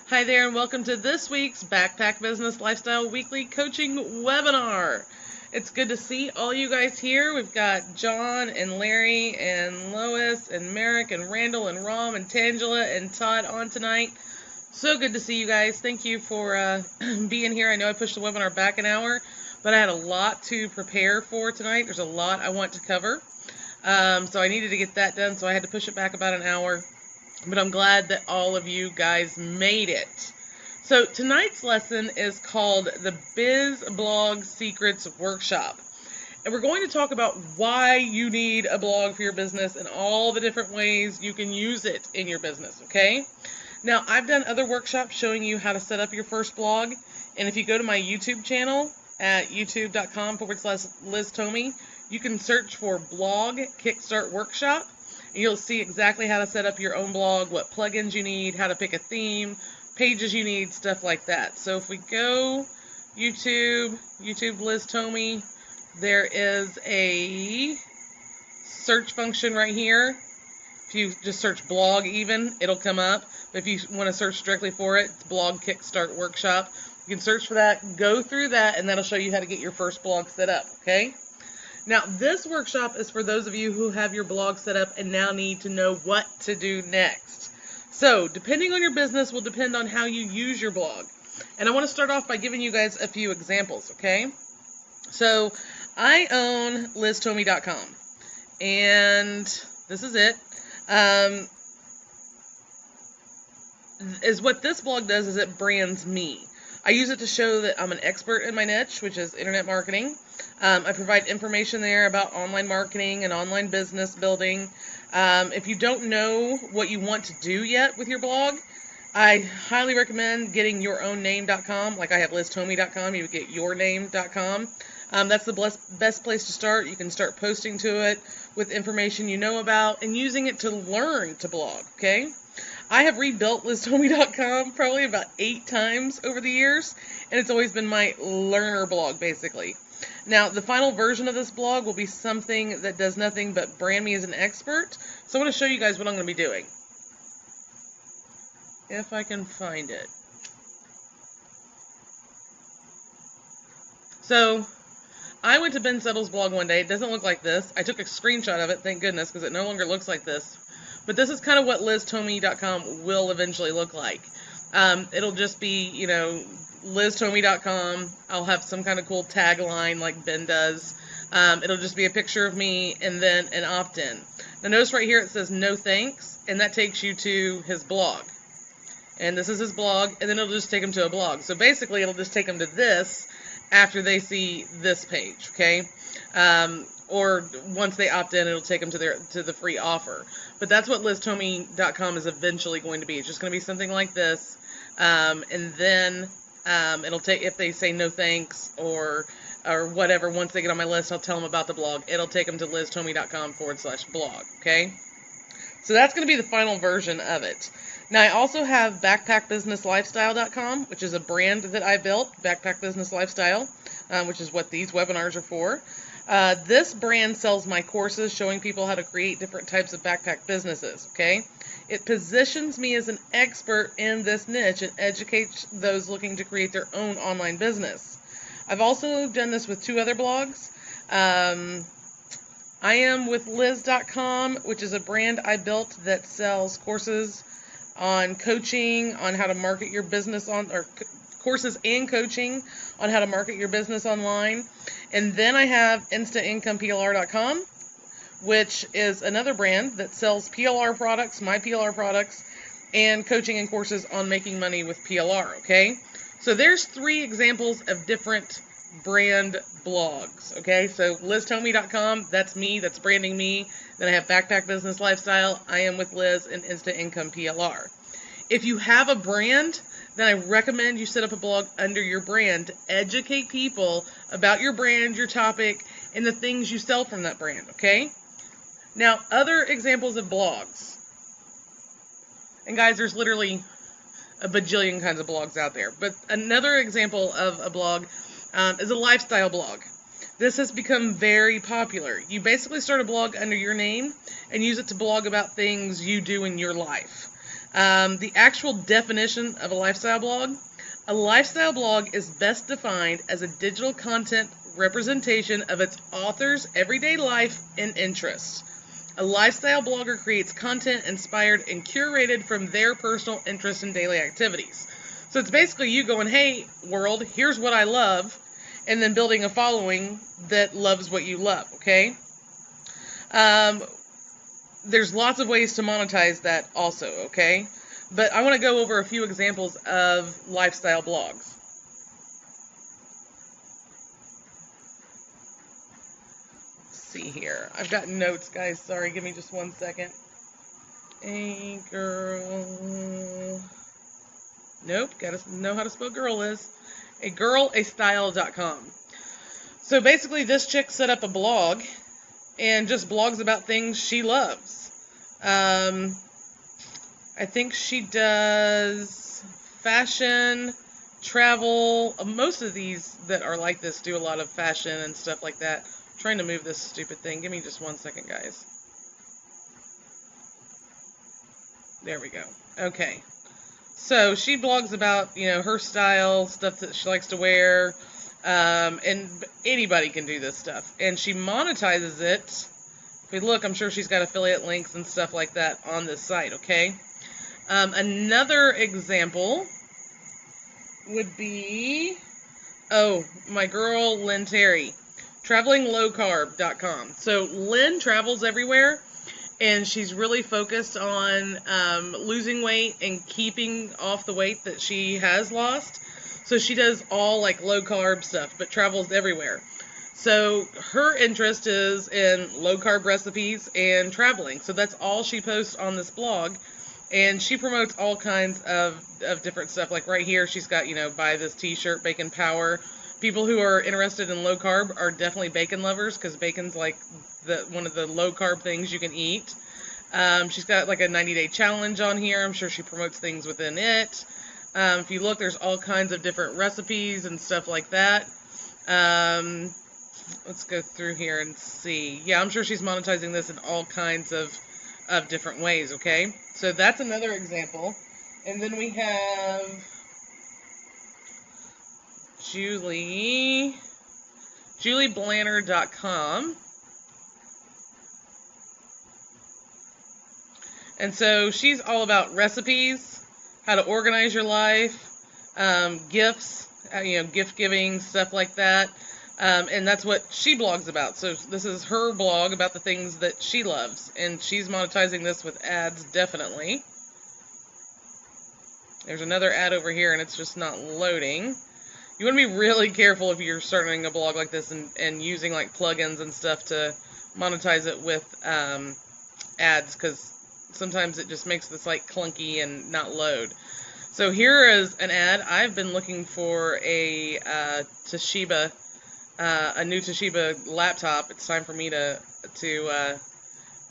Hi there, and welcome to this week's Backpack Business Lifestyle Weekly Coaching Webinar. It's good to see all you guys here. We've got John and Larry and Lois and Merrick and Randall and Rom and Tangela and Todd on tonight. So good to see you guys. Thank you for being here. I know I pushed the webinar back an hour, but I had a lot to prepare for tonight. There's a lot I want to cover. So I needed to get that done, so I had to push it back about an hour. But I'm glad that all of you guys made it. So tonight's lesson is called the Biz Blog Secrets Workshop. And we're going to talk about why you need a blog for your business and all the different ways you can use it in your business, okay? Now, I've done other workshops showing you how to set up your first blog. And if you go to my YouTube channel at youtube.com/Liz Tomey, you can search for Blog Kickstart Workshop. You'll see exactly how to set up your own blog, what plugins you need, how to pick a theme, pages you need, stuff like that. So if we go YouTube Liz Tomey, there is a search function right here. If you just search blog even, it'll come up. But if you want to search directly for it, it's Blog Kickstart Workshop. You can search for that, go through that, and that'll show you how to get your first blog set up, okay? Now, this workshop is for those of you who have your blog set up and now need to know what to do next. So, depending on your business will depend on how you use your blog. And I want to start off by giving you guys a few examples, okay? So, I own LizTomey.com, and this is it. What this blog does is it brands me. I use it to show that I'm an expert in my niche, which is internet marketing. I provide information there about online marketing and online business building. If you don't know what you want to do yet with your blog, I highly recommend getting yourownName.com. Like I have LizTomey.com, you would get yourname.com. That's the best place to start. You can start posting to it with information you know about and using it to learn to blog, okay? I have rebuilt LizTomey.com probably about 8 times over the years, and it's always been my learner blog, basically. Now, the final version of this blog will be something that does nothing but brand me as an expert, so I want to show you guys what I'm going to be doing. If I can find it. So, I went to Ben Settle's blog one day. It doesn't look like this. I took a screenshot of it, thank goodness, because it no longer looks like this. But this is kind of what LizTomey.com will eventually look like. It'll just be, LizTomey.com. I'll have some kind of cool tagline like Ben does. It'll just be a picture of me and then an opt-in. Now notice right here it says no thanks, and that takes you to his blog. And this is his blog, and then it'll just take them to a blog. So basically it'll just take them to this after they see this page, okay? Or once they opt in, it'll take them to the free offer. But that's what LizTomey.com is eventually going to be. It's just going to be something like this, and then it'll take, if they say no thanks or whatever, once they get on my list, I'll tell them about the blog. It'll take them to LizTomey.com/blog, okay? So that's going to be the final version of it. Now, I also have BackpackBusinessLifestyle.com, which is a brand that I built, Backpack Business Lifestyle, which is what these webinars are for. This brand sells my courses showing people how to create different types of backpack businesses, okay? It positions me as an expert in this niche and educates those looking to create their own online business. I've also done this with 2 other blogs. I am with Liz.com, which is a brand I built that sells courses on coaching, on how to market your business courses and coaching on how to market your business online. And then I have InstaIncomePLR.com, which is another brand that sells PLR products, my PLR products, and coaching and courses on making money with PLR, okay? So there's 3 examples of different brand blogs, okay? So LizTomey.com, that's me, that's branding me. Then I have Backpack Business Lifestyle, I am with Liz, and Insta Income PLR. If you have a brand, then I recommend you set up a blog under your brand to educate people about your brand, your topic, and the things you sell from that brand, okay? Now, other examples of blogs. And guys, there's literally a bajillion kinds of blogs out there. But another example of a blog is a lifestyle blog. This has become very popular. You basically start a blog under your name and use it to blog about things you do in your life. The actual definition of a lifestyle blog. A lifestyle blog is best defined as a digital content representation of its author's everyday life and interests. A lifestyle blogger creates content inspired and curated from their personal interests and daily activities. So it's basically you going, hey, world, here's what I love, and then building a following that loves what you love, okay? There's lots of ways to monetize that also, okay? But I want to go over a few examples of lifestyle blogs. Let's see here. I've got notes, guys. Sorry, give me just 1 second. A girl. Nope, gotta know how to spell girl is. agirlastyle.com. So basically, this chick set up a blog and just blogs about things she loves. I think she does fashion, travel. Most of these that are like this do a lot of fashion and stuff like that. I'm trying to move this stupid thing. Give me just 1 second, guys. There we go. Okay. So she blogs about, her style, stuff that she likes to wear, and anybody can do this stuff. And she monetizes it. If we look, I'm sure she's got affiliate links and stuff like that on this site, okay? Another example would be, my girl Lynn Terry, travelinglowcarb.com. So Lynn travels everywhere, and she's really focused on losing weight and keeping off the weight that she has lost. So she does all like low carb stuff, but travels everywhere. So her interest is in low carb recipes and traveling. So that's all she posts on this blog. And she promotes all kinds of different stuff. Like right here, she's got, buy this t-shirt, Bacon Power. People who are interested in low carb are definitely bacon lovers, because bacon's like one of the low carb things you can eat. She's got like a 90-day challenge on here. I'm sure she promotes things within it. If you look, there's all kinds of different recipes and stuff like that. Let's go through here and see. Yeah, I'm sure she's monetizing this in all kinds of different ways, okay? So that's another example. And then we have JulieBlanner.com. And so she's all about recipes, how to organize your life, gifts, gift giving, stuff like that. And that's what she blogs about. So this is her blog about the things that she loves. And she's monetizing this with ads, definitely. There's another ad over here, and it's just not loading. You want to be really careful if you're starting a blog like this and using like plugins and stuff to monetize it with ads, because sometimes it just makes the site clunky and not load. So here is an ad. I've been looking for a Toshiba, a new Toshiba laptop. It's time for me to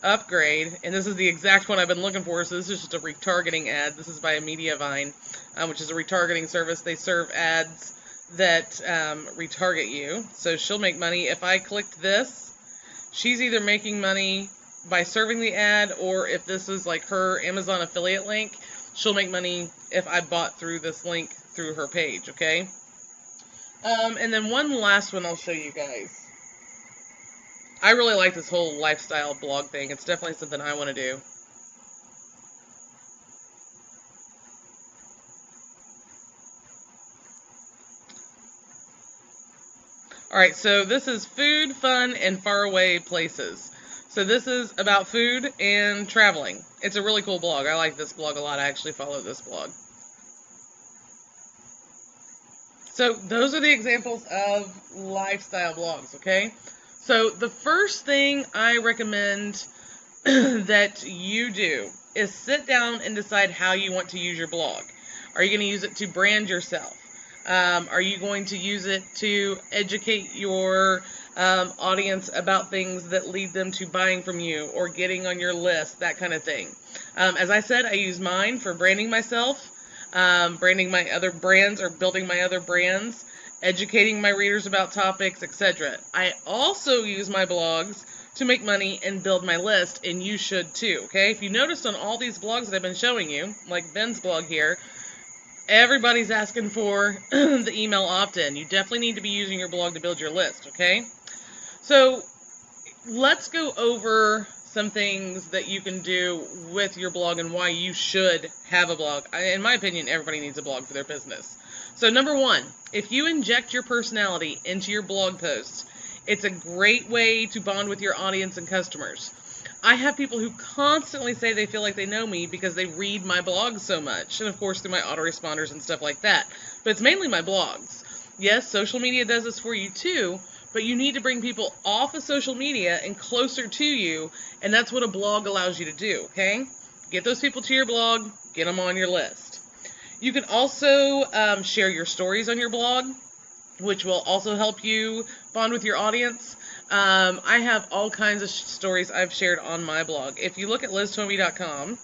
upgrade, and this is the exact one I've been looking for. So this is just a retargeting ad. This is by Mediavine, which is a retargeting service. They serve ads that retarget you. So she'll make money. If I clicked this, she's either making money by serving the ad, or if this is like her Amazon affiliate link, she'll make money if I bought through this link through her page, okay? And then one last one I'll show you guys. I really like this whole lifestyle blog thing. It's definitely something I want to do. Alright, so this is Food, Fun, and Faraway Places. So this is about food and traveling. It's a really cool blog. I like this blog a lot. I actually follow this blog. So those are the examples of lifestyle blogs, okay? So the first thing I recommend that you do is sit down and decide how you want to use your blog. Are you going to use it to brand yourself? Are you going to use it to educate your audience about things that lead them to buying from you or getting on your list, that kind of thing? As I said, I use mine for branding myself, branding my other brands or building my other brands, educating my readers about topics, etc. I also use my blogs to make money and build my list, and you should too, okay? If you noticed on all these blogs that I've been showing you, like Ben's blog here, everybody's asking for the email opt-in. You definitely need to be using your blog to build your list, okay? So let's go over some things that you can do with your blog and why you should have a blog. In my opinion, everybody needs a blog for their business. So number one, if you inject your personality into your blog posts, it's a great way to bond with your audience and customers. I have people who constantly say they feel like they know me because they read my blogs so much, and of course through my autoresponders and stuff like that. But it's mainly my blogs. Yes, social media does this for you too, but you need to bring people off of social media and closer to you, and that's what a blog allows you to do, okay? Get those people to your blog, get them on your list. You can also share your stories on your blog, which will also help you bond with your audience. I have all kinds of stories I've shared on my blog. If you look at LizTomey.com,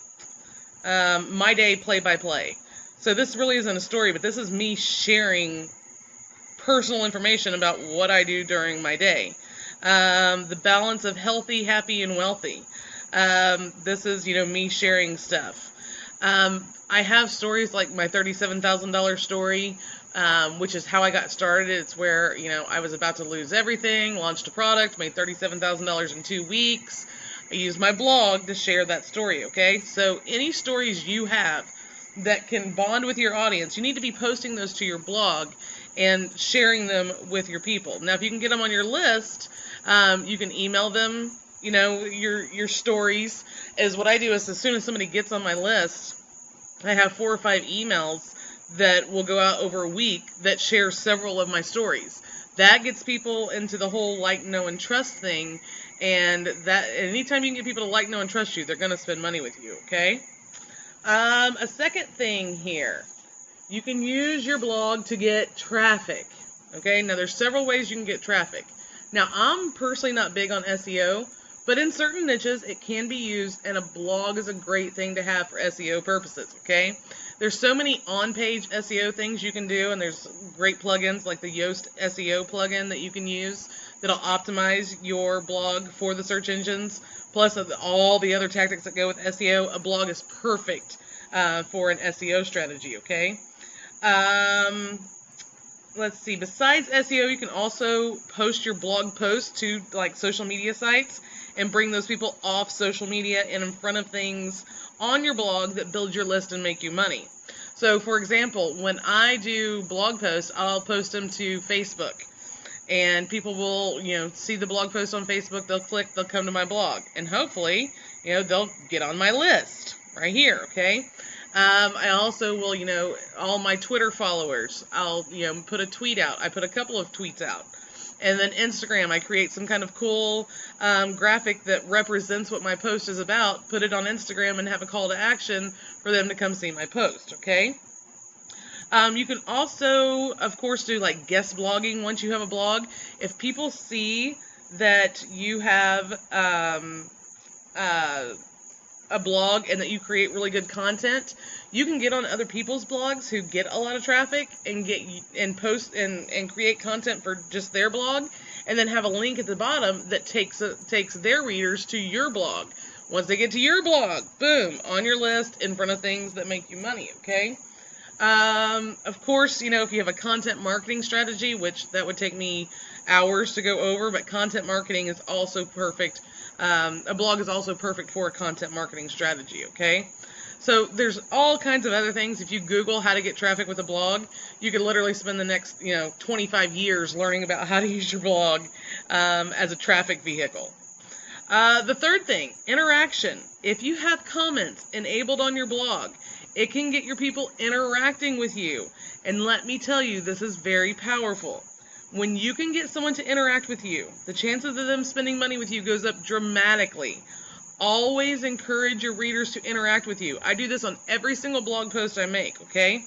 my day play-by-play. So this really isn't a story, but this is me sharing personal information about what I do during my day. The balance of healthy, happy, and wealthy. This is, me sharing stuff. I have stories like my $37,000 story, which is how I got started. It's where, I was about to lose everything, launched a product, made $37,000 in 2 weeks. I used my blog to share that story, okay? So any stories you have that can bond with your audience, you need to be posting those to your blog and sharing them with your people. Now, if you can get them on your list, you can email them, your stories. Is what I do is as soon as somebody gets on my list, I have 4 or 5 emails that will go out over a week that share several of my stories. That gets people into the whole like, know, and trust thing, and that anytime you can get people to like, know, and trust you, they're going to spend money with you, okay? A second thing here, you can use your blog to get traffic, okay? Now, there's several ways you can get traffic. Now, I'm personally not big on SEO, but in certain niches, it can be used, and a blog is a great thing to have for SEO purposes, okay? There's so many on-page SEO things you can do, and there's great plugins like the Yoast SEO plugin that you can use that'll optimize your blog for the search engines, plus all the other tactics that go with SEO. A blog is perfect for an SEO strategy, okay? Let's see, besides SEO, you can also post your blog posts to like social media sites and bring those people off social media and in front of things on your blog that build your list and make you money. So, for example, when I do blog posts, I'll post them to Facebook. And people will, see the blog post on Facebook, they'll click, they'll come to my blog. And hopefully, they'll get on my list right here, okay? I also will, all my Twitter followers, I'll, put a tweet out. I put a couple of tweets out. And then Instagram, I create some kind of cool graphic that represents what my post is about, put it on Instagram, and have a call to action for them to come see my post, okay? You can also, of course, do like guest blogging once you have a blog. If people see that you have a blog and that you create really good content, you can get on other people's blogs who get a lot of traffic and post and create content for just their blog, and then have a link at the bottom that takes their readers to your blog. Once they get to your blog, boom, on your list in front of things that make you money, okay? Of course, if you have a content marketing strategy, which that would take me hours to go over, but content marketing is also perfect. A blog is also perfect for a content marketing strategy, okay? So there's all kinds of other things. If you Google how to get traffic with a blog, you could literally spend the next, 25 years learning about how to use your blog as a traffic vehicle. The third thing, interaction. If you have comments enabled on your blog, it can get your people interacting with you. And let me tell you, this is very powerful. When you can get someone to interact with you, the chances of them spending money with you goes up dramatically. Always encourage your readers to interact with you. I do this on every single blog post I make, okay?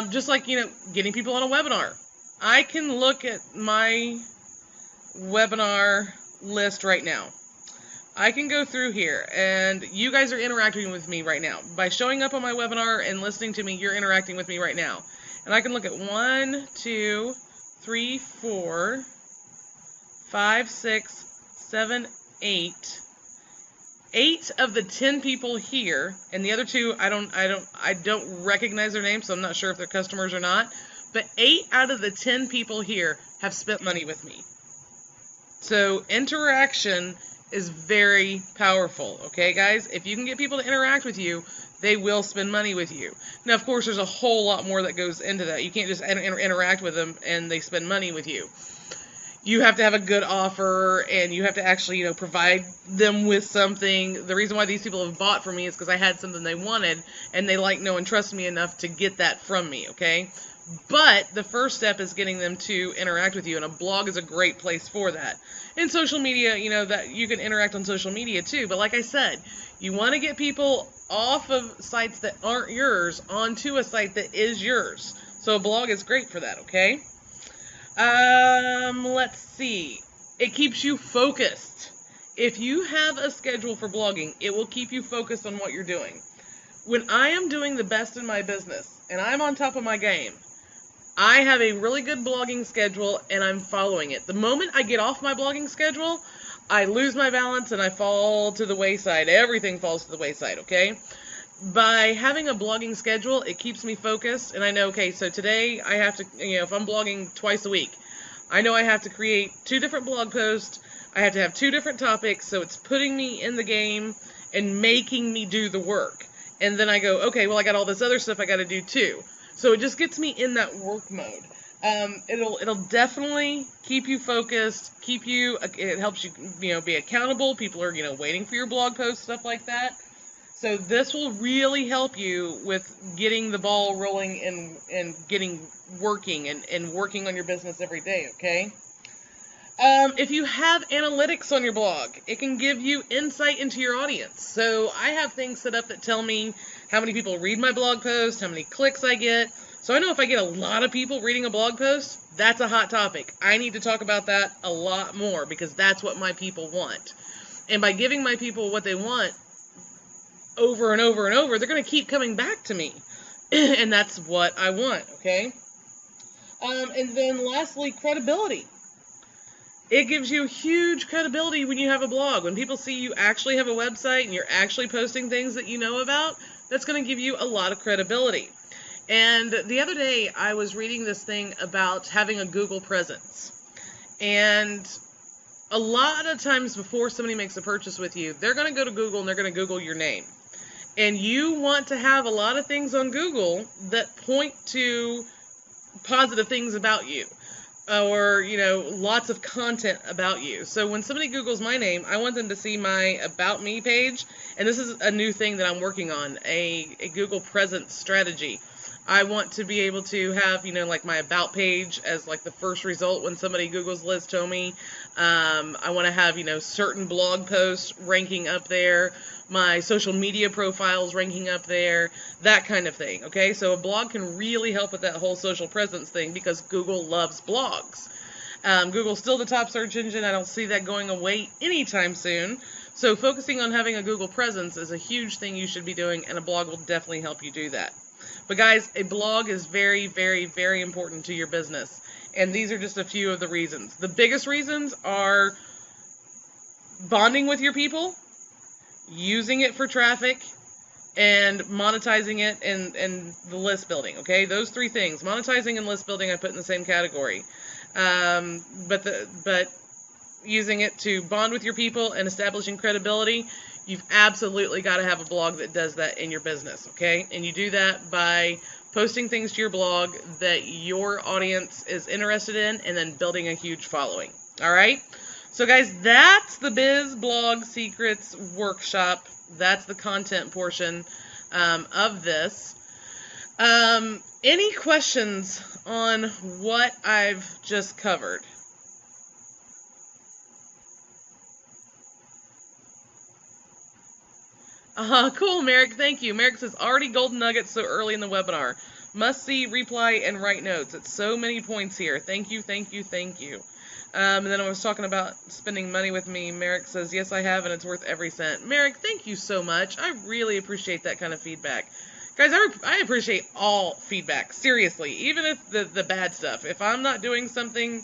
Just like, getting people on a webinar. I can look at my webinar list right now. I can go through here, and you guys are interacting with me right now. By showing up on my webinar and listening to me, you're interacting with me right now. And I can look at 1, 2, 3, 4, 5, 6, 7, 8 of the 10 people here, and the other 2, I don't recognize their names, so I'm not sure if they're customers or not, but 8 out of the 10 people here have spent money with me. So interaction is very powerful, okay, guys? If you can get people to interact with you, they will spend money with you. Now, of course, there's a whole lot more that goes into that. You can't just interact with them and they spend money with you. You have to have a good offer, and you have to actually, provide them with something. The reason why these people have bought from me is because I had something they wanted, and they like, know, and trust me enough to get that from me, okay? But the first step is getting them to interact with you, and a blog is a great place for that. In social media, that you can interact on social media too, but like I said, you want to get people off of sites that aren't yours onto a site that is yours. So a blog is great for that, okay? Let's see. It keeps you focused. If you have a schedule for blogging, it will keep you focused on what you're doing. When I am doing the best in my business, and I'm on top of my game, I have a really good blogging schedule, and I'm following it. The moment I get off my blogging schedule, I lose my balance, and I fall to the wayside. Everything falls to the wayside, okay? By having a blogging schedule, it keeps me focused, and I know, okay, so today I have to, if I'm blogging twice a week, I know I have to create 2 different blog posts, I have to have 2 different topics, so it's putting me in the game and making me do the work. And then I go, okay, well, I got all this other stuff I got to do too. So it just gets me in that work mode. It'll definitely keep you focused, it helps you, be accountable. People are, waiting for your blog posts, stuff like that. So this will really help you with getting the ball rolling and getting working and working on your business every day, okay? If you have analytics on your blog, it can give you insight into your audience. So I have things set up that tell me how many people read my blog post, how many clicks I get. So I know if I get a lot of people reading a blog post, that's a hot topic. I need to talk about that a lot more because that's what my people want. And by giving my people what they want over and over and over, they're going to keep coming back to me. And that's what I want, okay? And then lastly, credibility. It gives you huge credibility when you have a blog. When people see you actually have a website and you're actually posting things that you know about, that's going to give you a lot of credibility. And the other day, I was reading this thing about having a Google presence. And a lot of times before somebody makes a purchase with you, they're going to go to Google and they're going to Google your name. And you want to have a lot of things on Google that point to positive things about you. Or, lots of content about you. So when somebody Googles my name, I want them to see my About Me page. And this is a new thing that I'm working on, a Google presence strategy. I want to be able to have, like my About page as like the first result when somebody Googles Liz Tomey. I want to have, certain blog posts ranking up there. My social media profiles ranking up there, that kind of thing, okay? So a blog can really help with that whole social presence thing because Google loves blogs. Google's still the top search engine. I don't see that going away anytime soon. So focusing on having a Google presence is a huge thing you should be doing, and a blog will definitely help you do that. But guys, a blog is very, very, very important to your business. And these are just a few of the reasons. The biggest reasons are bonding with your people, using it for traffic, and monetizing it and the list building, okay? Those 3 things. Monetizing and list building I put in the same category. But using it to bond with your people and establishing credibility, you've absolutely got to have a blog that does that in your business, okay? And you do that by posting things to your blog that your audience is interested in and then building a huge following, all right? So guys, that's the Biz Blog Secrets workshop. That's the content portion of this. Any questions on what I've just covered? Cool, Merrick. Thank you. Merrick says, already golden nuggets so early in the webinar. Must see, replay, and write notes. It's so many points here. Thank you, thank you, thank you. And then I was talking about spending money with me. Merrick says, yes, I have, and it's worth every cent. Merrick, thank you so much. I really appreciate that kind of feedback. Guys, I appreciate all feedback. Seriously, even if the bad stuff. If I'm not doing something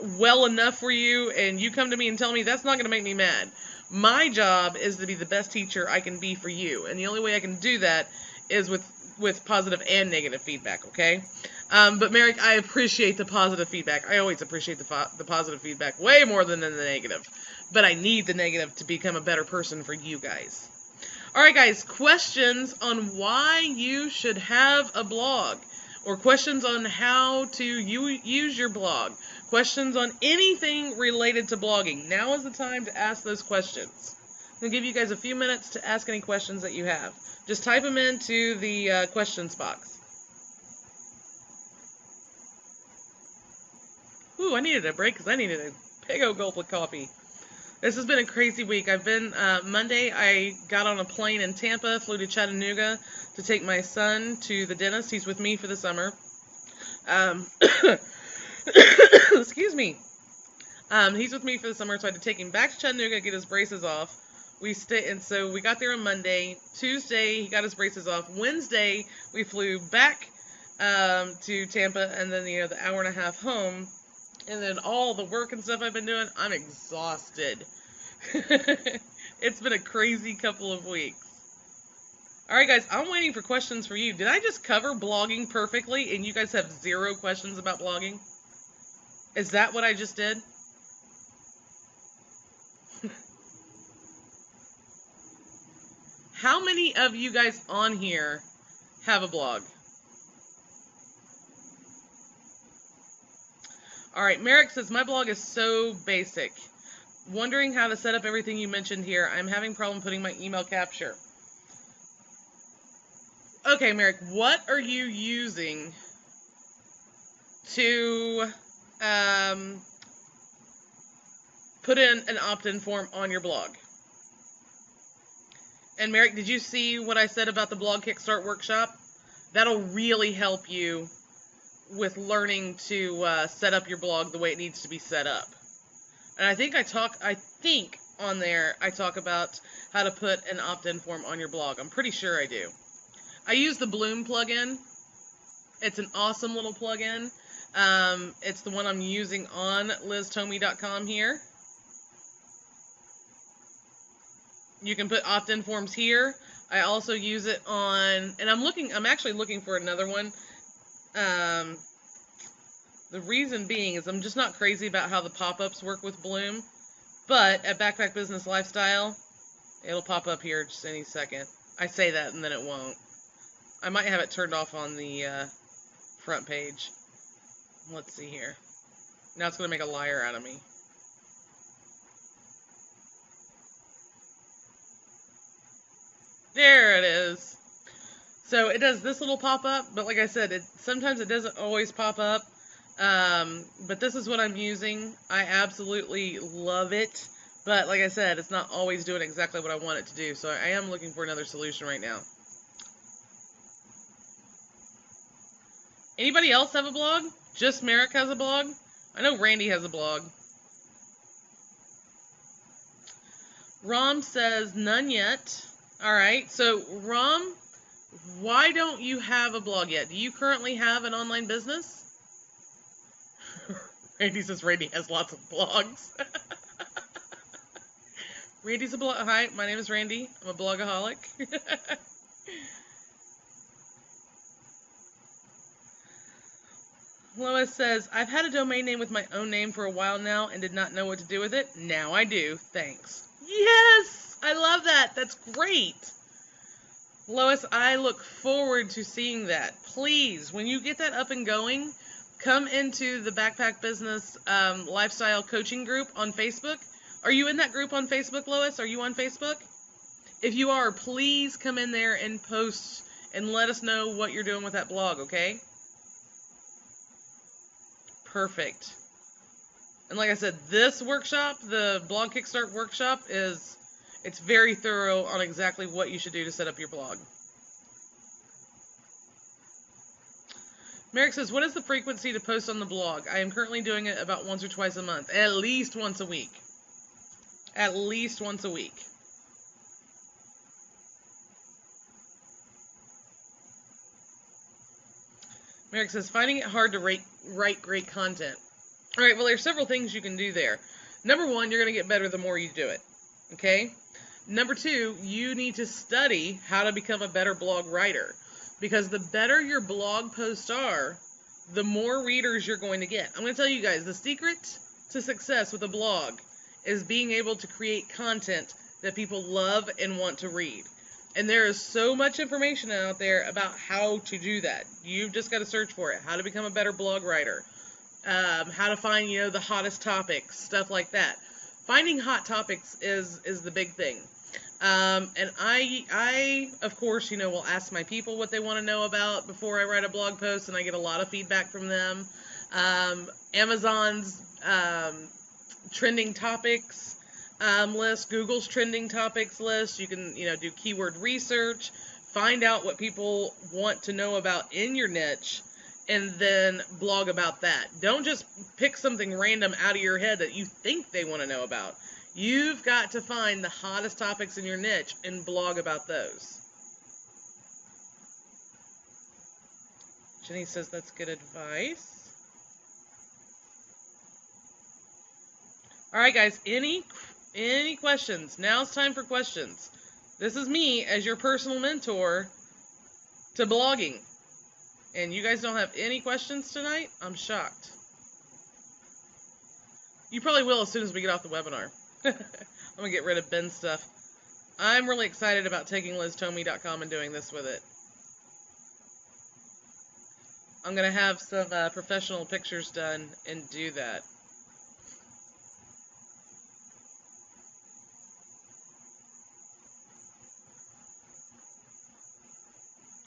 well enough for you, and you come to me and tell me, that's not going to make me mad. My job is to be the best teacher I can be for you, and the only way I can do that is with positive and negative feedback, okay? But Merrick, I appreciate the positive feedback. I always appreciate the positive feedback way more than the negative. But I need the negative to become a better person for you guys. Alright guys, questions on why you should have a blog, or questions on how to use your blog, questions on anything related to blogging. Now is the time to ask those questions. I'm going to give you guys a few minutes to ask any questions that you have. Just type them into the questions box. Ooh, I needed a break because I needed a big old gulp of coffee. This has been a crazy week. I've been, Monday I got on a plane in Tampa, flew to Chattanooga to take my son to the dentist. He's with me for the summer. Excuse me. He's with me for the summer, so I had to take him back to Chattanooga, get his braces off. So we got there on Monday. Tuesday, he got his braces off. Wednesday, we flew back, to Tampa, and then, the hour and a half home. And then all the work and stuff I've been doing, I'm exhausted. It's been a crazy couple of weeks. Alright guys, I'm waiting for questions for you. Did I just cover blogging perfectly and you guys have 0 questions about blogging? Is that what I just did? How many of you guys on here have a blog? Alright, Merrick says, my blog is so basic. Wondering how to set up everything you mentioned here. I'm having problem putting my email capture. Okay, Merrick, what are you using to put in an opt-in form on your blog? And Merrick, did you see what I said about the Blog Kickstart workshop? That'll really help you with learning to set up your blog the way it needs to be set up. And I think on there I talk about how to put an opt-in form on your blog. I'm pretty sure I do. I use the Bloom plugin. It's an awesome little plugin. It's the one I'm using on LizTomey.com here. You can put opt-in forms here. I also use it on, and I'm actually looking for another one. The reason being is I'm just not crazy about how the pop-ups work with Bloom, but at Backpack Business Lifestyle, it'll pop up here just any second. I say that and then it won't. I might have it turned off on the front page. Let's see here. Now it's going to make a liar out of me. There it is. So it does this little pop-up, but like I said, sometimes it doesn't always pop up. But this is what I'm using. I absolutely love it. But like I said, it's not always doing exactly what I want it to do. So I am looking for another solution right now. Anybody else have a blog? Just Merrick has a blog? I know Randy has a blog. Rom says, none yet. Alright, so Rom, why don't you have a blog yet? Do you currently have an online business? Randy says Randy has lots of blogs. Randy's a blog. Hi, my name is Randy. I'm a blogaholic. Lois says, I've had a domain name with my own name for a while now and did not know what to do with it. Now I do. Thanks. Yes! I love that. That's great. Lois, I look forward to seeing that. Please, when you get that up and going, come into the Backpack Business Lifestyle Coaching group on Facebook. Are you in that group on Facebook, Lois? Are you on Facebook? If you are, please come in there and post and let us know what you're doing with that blog, okay? Perfect. And like I said, this workshop, the Blog Kickstart workshop, it's very thorough on exactly what you should do to set up your blog. Merrick says, what is the frequency to post on the blog? I am currently doing it about once or twice a month. At least once a week. At least once a week. Merrick says, finding it hard to write great content. All right, well, there's several things you can do there. Number one, you're going to get better the more you do it. Okay? Number two, you need to study how to become a better blog writer. Because the better your blog posts are, the more readers you're going to get. I'm going to tell you guys, the secret to success with a blog is being able to create content that people love and want to read. And there is so much information out there about how to do that. You've just got to search for it. How to become a better blog writer. How to find, the hottest topics, stuff like that. Finding hot topics is the big thing. And I, of course, will ask my people what they want to know about before I write a blog post, and I get a lot of feedback from them. Amazon's trending topics list, Google's trending topics list. You can, do keyword research, find out what people want to know about in your niche, and then blog about that. Don't just pick something random out of your head that you think they want to know about. You've got to find the hottest topics in your niche and blog about those. Jenny says that's good advice. All right, guys, any questions? Now's time for questions. This is me as your personal mentor to blogging. And you guys don't have any questions tonight? I'm shocked. You probably will as soon as we get off the webinar. I'm going to get rid of Ben's stuff. I'm really excited about taking LizTomey.com and doing this with it. I'm going to have some professional pictures done and do that.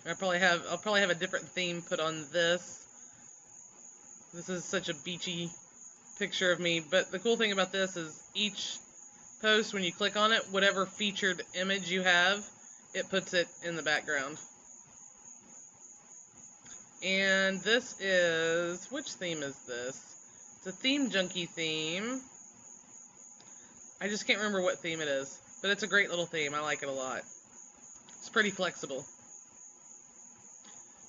I'll probably have a different theme put on this. This is such a beachy picture of me, but the cool thing about this is each post, when you click on it, whatever featured image you have, it puts it in the background. And this is, which theme is this? It's a Theme Junkie theme. I just can't remember what theme it is, but it's a great little theme. I like it a lot. It's pretty flexible.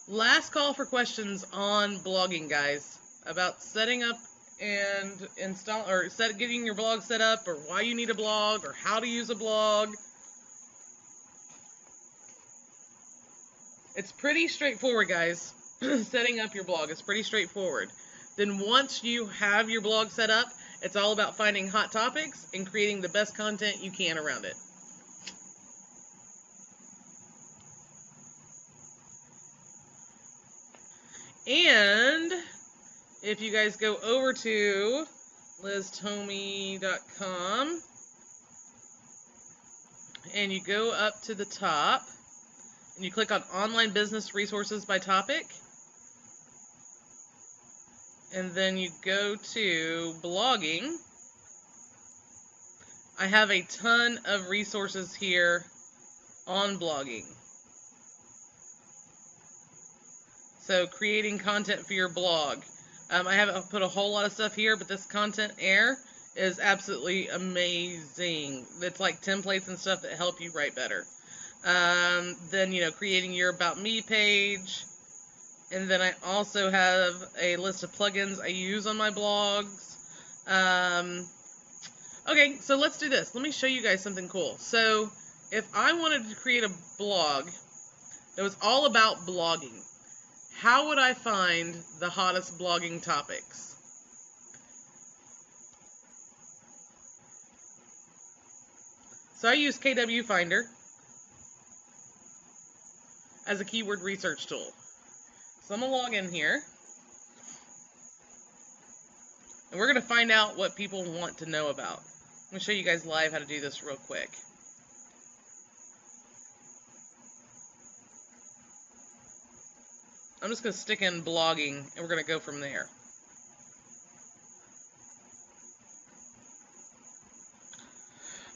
Last call for questions on blogging, guys, about setting up and getting your blog set up, or why you need a blog, or how to use a blog. It's pretty straightforward, guys. Setting up your blog is pretty straightforward. Then once you have your blog set up, it's all about finding hot topics and creating the best content you can around it. And if you guys go over to LizTomey.com and you go up to the top and you click on Online Business Resources by Topic, and then you go to Blogging, I have a ton of resources here on blogging. So creating content for your blog. I haven't put a whole lot of stuff here, but this Content Air is absolutely amazing. It's like templates and stuff that help you write better. Then, creating your About Me page. And then I also have a list of plugins I use on my blogs. Okay, so let's do this. Let me show you guys something cool. So if I wanted to create a blog that was all about blogging, how would I find the hottest blogging topics? So I use KW Finder as a keyword research tool. So I'm going to log in here. And we're going to find out what people want to know about. I'm going to show you guys live how to do this real quick. I'm just going to stick in blogging, and we're going to go from there.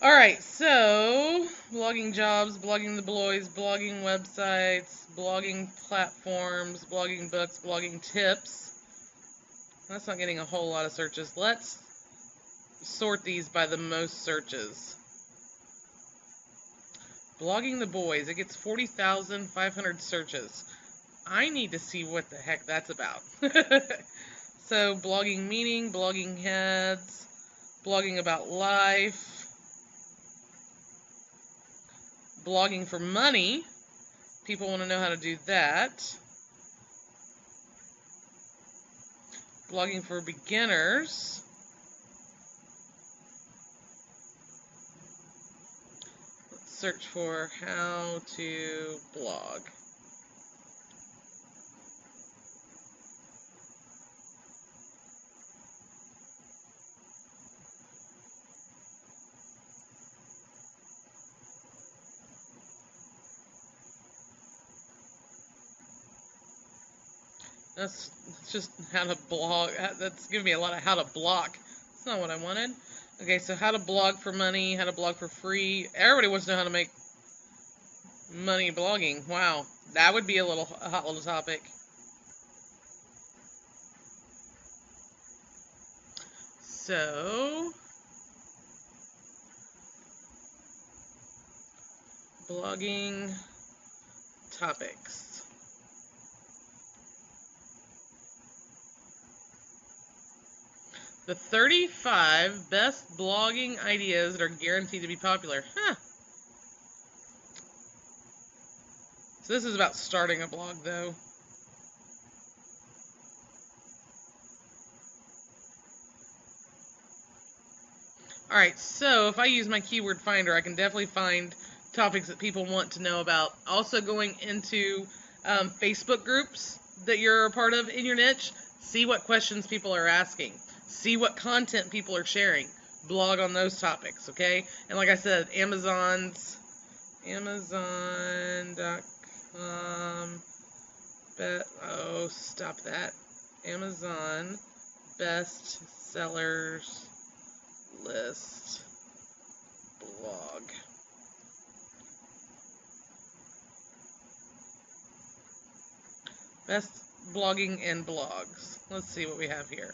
Alright, so blogging jobs, blogging the boys, blogging websites, blogging platforms, blogging books, blogging tips. That's not getting a whole lot of searches. Let's sort these by the most searches. Blogging the boys, it gets 40,500 searches. I need to see what the heck that's about. So blogging meaning, blogging heads, blogging about life, blogging for money. People want to know how to do that. Blogging for beginners. Let's search for how to blog. That's just how to blog. That's giving me a lot of how to block. That's not what I wanted. Okay, so how to blog for money, how to blog for free. Everybody wants to know how to make money blogging. Wow, that would be a hot little topic. So, blogging topics. The 35 best blogging ideas that are guaranteed to be popular. Huh. So this is about starting a blog, though. Alright, so if I use my keyword finder, I can definitely find topics that people want to know about. Also going into Facebook groups that you're a part of in your niche, see what questions people are asking. See what content people are sharing. Blog on those topics, okay? And like I said, Amazon.com, stop that. Amazon best sellers list blog. Best blogging and blogs. Let's see what we have here.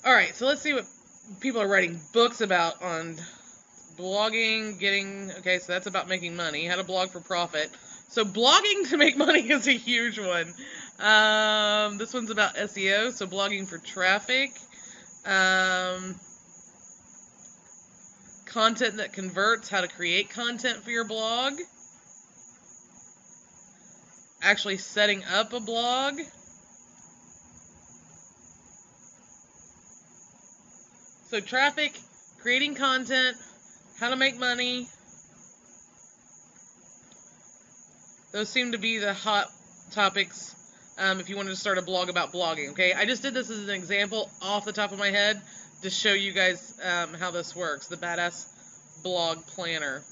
Alright, so let's see what people are writing books about on blogging, okay, so that's about making money, how to blog for profit. So blogging to make money is a huge one. This one's about SEO, so blogging for traffic. Content that converts, how to create content for your blog. Actually setting up a blog. So traffic, creating content, how to make money. Those seem to be the hot topics if you wanted to start a blog about blogging, okay? I just did this as an example off the top of my head to show you guys how this works, the Badass Blog Planner.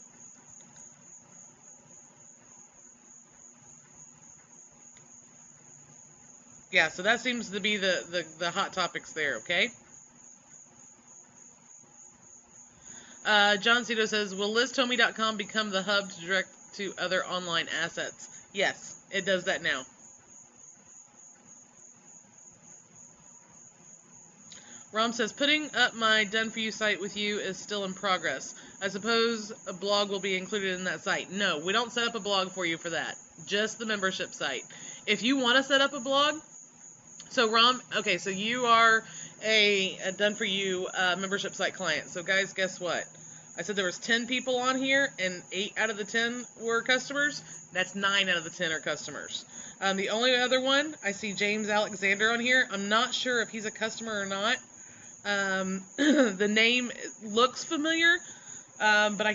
Yeah, so that seems to be the hot topics there, okay? John Cito says, will LizTomy.com become the hub to direct to other online assets? Yes, it does that now. Rom says, putting up my Done For You site with you is still in progress. I suppose a blog will be included in that site. No, we don't set up a blog for you for that. Just the membership site. If you want to set up a blog, so Rom, okay, so you are a Done For You membership site client. So guys, guess what? I said there was 10 people on here, and 8 out of the 10 were customers. That's 9 out of the 10 are customers. The only other one, I see James Alexander on here. I'm not sure if he's a customer or not. The name looks familiar, but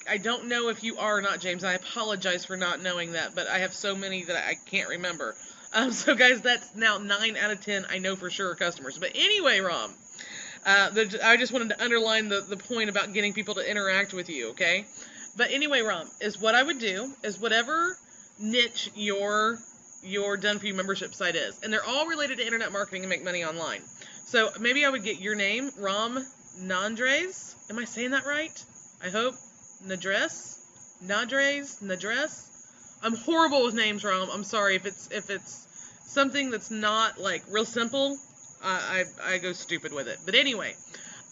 I don't know if you are or not, James. I apologize for not knowing that, but I have so many that I can't remember. So guys, that's now 9 out of 10 I know for sure are customers. But anyway, Rom, I just wanted to underline the point about getting people to interact with you, okay? But anyway, Rom, is what I would do is whatever niche your Done For You membership site is, and they're all related to internet marketing and make money online. So maybe I would get your name, Rom Nadres. Am I saying that right? I hope. Nadres? I'm horrible with names, Rom. I'm sorry if it's something that's not like real simple. I go stupid with it. But anyway,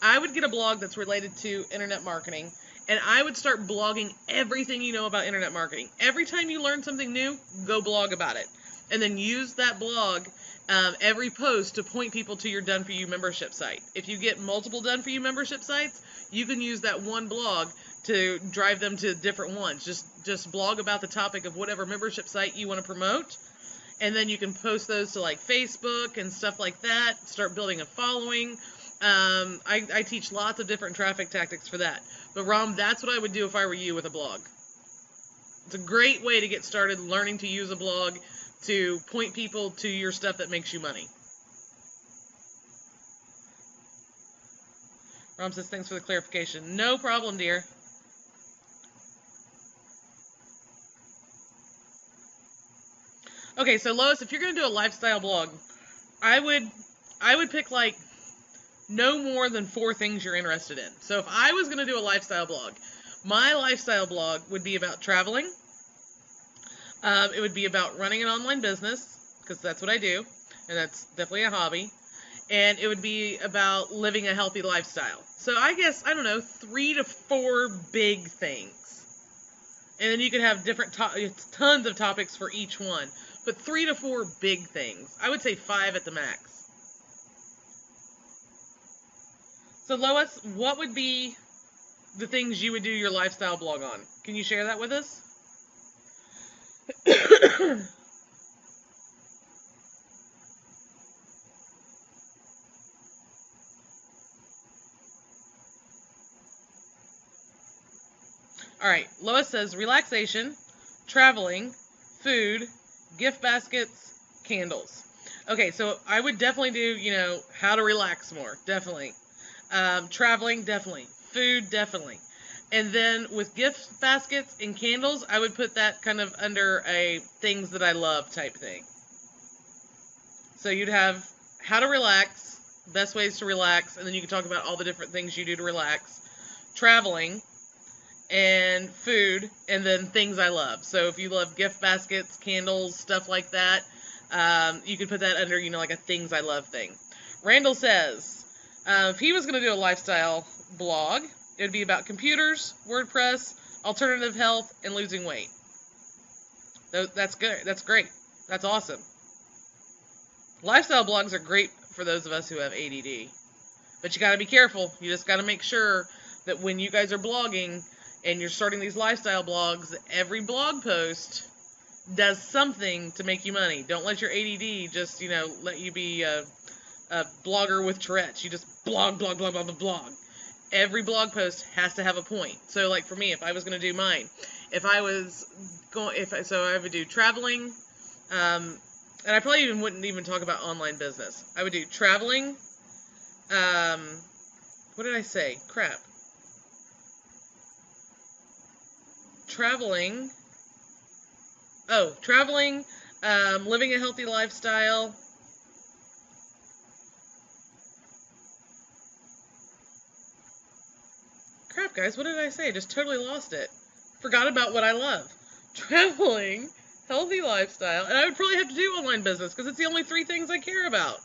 I would get a blog that's related to internet marketing, and I would start blogging everything you know about internet marketing. Every time you learn something new, go blog about it. and then use that blog every post to point people to your Done For You membership site. If you get multiple Done For You membership sites, you can use that one blog to drive them to different ones. Just blog about the topic of whatever membership site you want to promote, and then you can post those to like Facebook and stuff like that. Start building a following. I teach lots of different traffic tactics for that. But Rom, that's what I would do if I were you with a blog. It's a great way to get started learning to use a blog to point people to your stuff that makes you money. Rom says, thanks for the clarification. No problem, dear. Okay, so Lois, if you're going to do a lifestyle blog, I would pick like no more than 4 things you're interested in. So if I was going to do a lifestyle blog, my lifestyle blog would be about traveling. It would be about running an online business, because that's what I do, and that's definitely a hobby. And it would be about living a healthy lifestyle. So I guess, I don't know, 3 to 4 big things. And then you could have different tons of topics for each one. But 3 to 4 big things. I would say 5 at the max. So Lois, what would be the things you would do your lifestyle blog on? Can you share that with us? All right, Lois says relaxation, traveling, food, gift baskets, candles. Okay, so I would definitely do, how to relax more, definitely. Traveling, definitely. Food, definitely. And then with gift baskets and candles, I would put that kind of under a things that I love type thing. So you'd have how to relax, best ways to relax, and then you can talk about all the different things you do to relax. Traveling, and food, and then things I love. So if you love gift baskets, candles, stuff like that, you could put that under, like a things I love thing. Randall says, if he was going to do a lifestyle blog, it would be about computers, WordPress, alternative health, and losing weight. That's good. That's great. That's awesome. Lifestyle blogs are great for those of us who have ADD. But you got to be careful. You just got to make sure that when you guys are blogging and you're starting these lifestyle blogs, every blog post does something to make you money. Don't let your ADD just, let you be a blogger with Tourette's. You just blog. Every blog post has to have a point. So, like for me, if I was going to do mine, I would do traveling, and I probably wouldn't even talk about online business. I would do traveling. What did I say? Crap. Traveling, living a healthy lifestyle, crap guys, what did I say? I just totally lost it. Forgot about what I love. Traveling, healthy lifestyle, and I would probably have to do online business because it's the only 3 things I care about.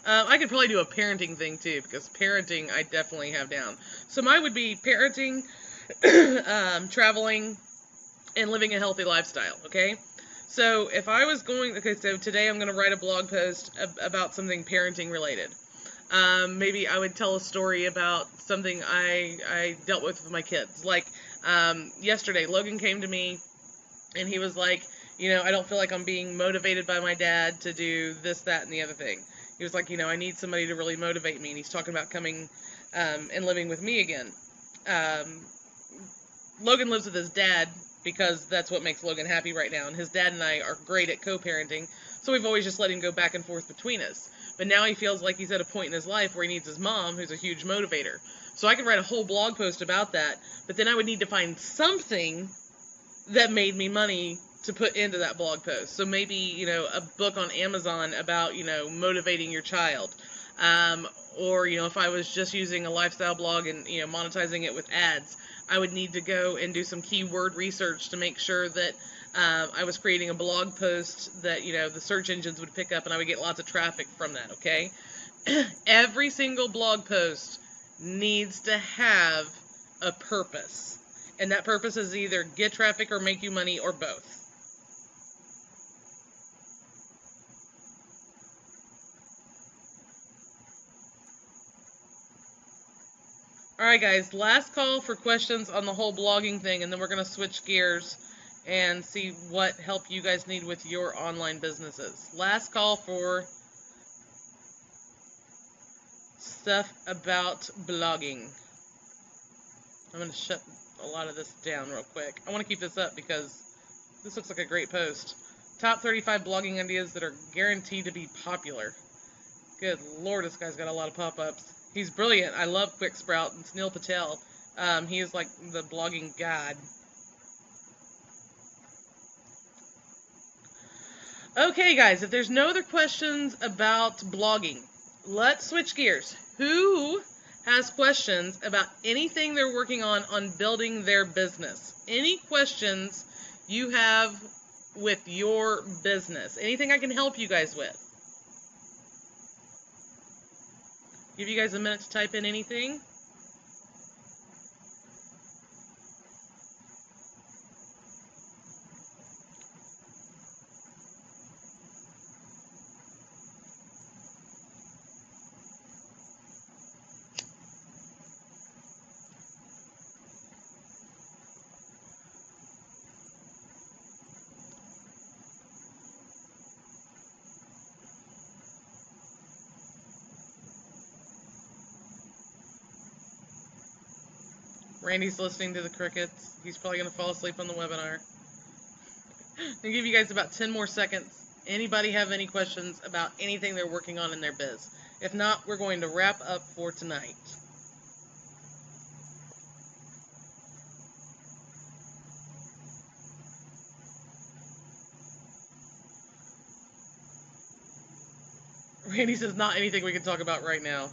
I could probably do a parenting thing too, because parenting I definitely have down. So mine would be parenting, traveling, and living a healthy lifestyle, okay? So if I was so today I'm going to write a blog post about something parenting related. Maybe I would tell a story about something I dealt with my kids. Like, yesterday, Logan came to me, and he was like, I don't feel like I'm being motivated by my dad to do this, that, and the other thing. He was like, I need somebody to really motivate me, and he's talking about coming and living with me again. Logan lives with his dad, because that's what makes Logan happy right now. And his dad and I are great at co-parenting, so we've always just let him go back and forth between us. But now he feels like he's at a point in his life where he needs his mom, who's a huge motivator. So I could write a whole blog post about that, but then I would need to find something that made me money to put into that blog post. So maybe, a book on Amazon about, motivating your child. Or, if I was just using a lifestyle blog and, monetizing it with ads, I would need to go and do some keyword research to make sure that I was creating a blog post that, the search engines would pick up and I would get lots of traffic from that, okay? Every single blog post needs to have a purpose. And that purpose is either get traffic or make you money or both. Alright guys, last call for questions on the whole blogging thing, and then we're going to switch gears and see what help you guys need with your online businesses. Last call for stuff about blogging. I'm going to shut a lot of this down real quick. I want to keep this up because this looks like a great post. Top 35 blogging ideas that are guaranteed to be popular. Good Lord, this guy's got a lot of pop-ups. He's brilliant. I love QuickSprout. It's Neil Patel. He is like the blogging god. Okay, guys, if there's no other questions about blogging, let's switch gears. Who has questions about anything they're working on building their business? Any questions you have with your business? Anything I can help you guys with? Give you guys a minute to type in anything. Randy's listening to the crickets. He's probably going to fall asleep on the webinar. I'll give you guys about 10 more seconds. Anybody have any questions about anything they're working on in their biz? If not, we're going to wrap up for tonight. Randy says not anything we can talk about right now.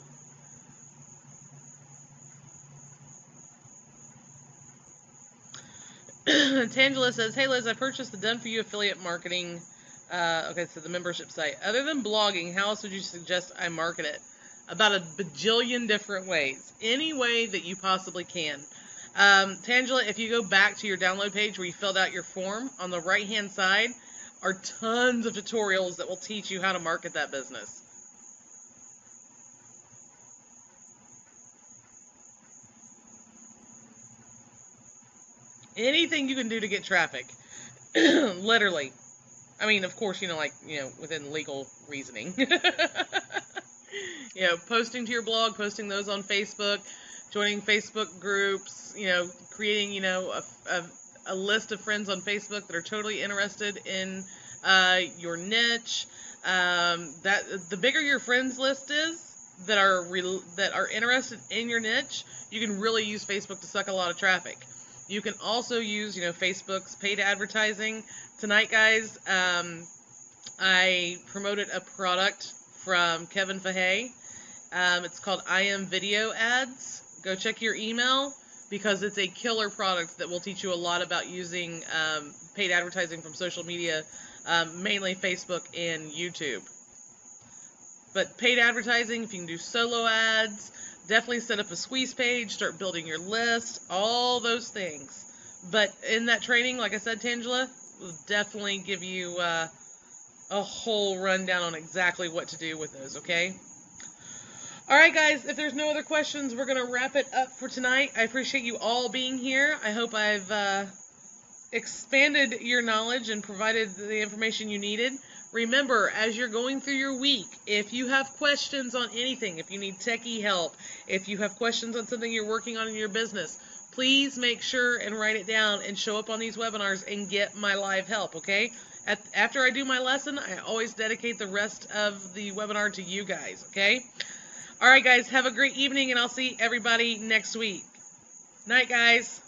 Tangela says, hey Liz, I purchased the Done For You affiliate marketing, okay, so the membership site. Other than blogging, how else would you suggest I market it? About a bajillion different ways. Any way that you possibly can. Tangela, if you go back to your download page where you filled out your form, on the right-hand side are tons of tutorials that will teach you how to market that business. Anything you can do to get traffic. Literally. I mean, of course, within legal reasoning. Posting to your blog, posting those on Facebook, joining Facebook groups, creating, a list of friends on Facebook that are totally interested in your niche. The bigger your friends list is that are interested in your niche, you can really use Facebook to suck a lot of traffic. You can also use, Facebook's paid advertising. Tonight, guys, I promoted a product from Kevin Fahey. It's called I Am Video Ads. Go check your email because it's a killer product that will teach you a lot about using paid advertising from social media, mainly Facebook and YouTube. But paid advertising, if you can do solo ads, definitely set up a squeeze page, start building your list, all those things. But in that training, like I said, Tangela, will definitely give you a whole rundown on exactly what to do with those, okay? Alright guys, if there's no other questions, we're going to wrap it up for tonight. I appreciate you all being here. I hope I've expanded your knowledge and provided the information you needed. Remember, as you're going through your week, if you have questions on anything, if you need techie help, if you have questions on something you're working on in your business, please make sure and write it down and show up on these webinars and get my live help, okay? After I do my lesson, I always dedicate the rest of the webinar to you guys, okay? All right, guys, have a great evening, and I'll see everybody next week. Night, guys.